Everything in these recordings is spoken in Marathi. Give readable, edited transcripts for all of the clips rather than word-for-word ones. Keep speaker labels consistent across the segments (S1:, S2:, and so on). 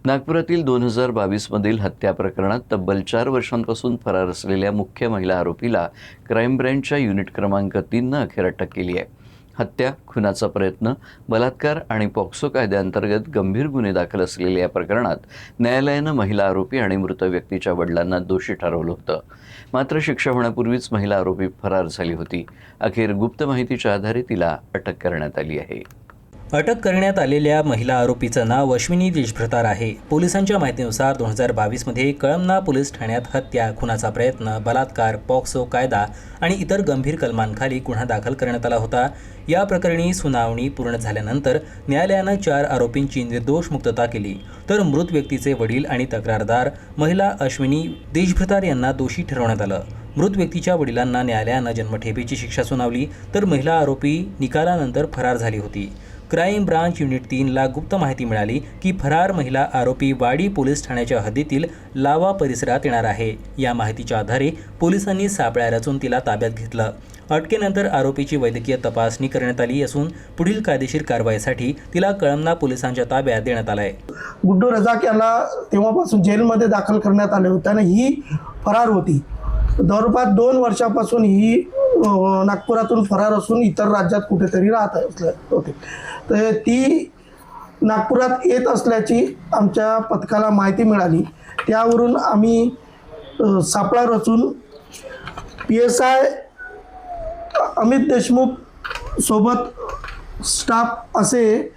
S1: नागपुरातील 2022 मधील हत्या प्रकरणात तब्बल 4 वर्षांपासून फरार असलेल्या मुख्य महिला आरोपीला क्राईम ब्रँचच्या युनिट क्रमांक 3 अखेर अटक केली आहे। हत्या, खुनाचा प्रयत्न, बलात्कार आणि पॉक्सो कायद्याअंतर्गत गंभीर गुन्हे दाखल असलेल्या या प्रकरणात न्यायालयानं महिला आरोपी आणि मृत व्यक्तीच्या वडिलांना दोषी ठरवलं होतं। मात्र शिक्षा होण्यापूर्वीच महिला आरोपी फरार झाली होती। अखेर गुप्त माहितीच्या आधारे तिला अटक करण्यात आली आहे।
S2: अटक करण्यात आलेल्या महिला आरोपीचं नाव अश्विनी देशभ्रतार आहे। पोलिसांच्या माहितीनुसार 2022 मध्ये कळमना पोलीस ठाण्यात हत्या, खुनाचा प्रयत्न, बलात्कार, पॉक्सो कायदा आणि इतर गंभीर कलमांखाली गुन्हा दाखल करण्यात आला होता। या प्रकरणी सुनावणी पूर्ण झाल्यानंतर न्यायालयानं 4 आरोपींची निर्दोष मुक्तता केली, तर मृत व्यक्तीचे वडील आणि तक्रारदार महिला अश्विनी देशभ्रतार यांना दोषी ठरवण्यात आलं। मृत व्यक्तीच्या वडिलांना न्यायालयानं जन्मठेपेची शिक्षा सुनावली, तर महिला आरोपी निकालानंतर फरार झाली होती। क्राईम ब्रांच युनिट 3 ला गुप्त माहिती मिळाली की फरार महिला आरोपी वाडी पोलीस ठाण्याच्या हद्दीतील लावा परिसरात येणार आहे। या माहितीच्या आधारे पोलिसांनी सापळा रचून तिला ताब्यात घेतलं। अटकेनंतर आरोपीची वैद्यकीय तपासणी करण्यात आली असून पुढील कायदेशीर कारवाईसाठी तिला कळमना पोलिसांच्या ताब्यात देण्यात आलं आहे।
S3: गुड्डू रजाक याला तेव्हापासून जेलमध्ये दाखल करण्यात आले होते आणि ही फरार होती। जवळपास 2 वर्षापासून ही नागपुरातून फरार असून इतर राज्यात कुठेतरी राहत होते। तर ती नागपुरात येत असल्याची आमच्या पथकाला माहिती मिळाली। त्यावरून आम्ही सापळा रचून PSI अमित देशमुख सोबत स्टाफ असे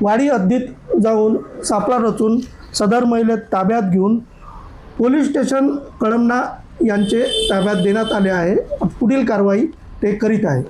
S3: वाडी हद्दीत जाऊन सापळा रचून सदर महिलेत ताब्यात घेऊन पोलीस स्टेशन कळमना यांचे ताब्यात देण्यात आले आहे। पुढील कारवाई ते करीत आहे।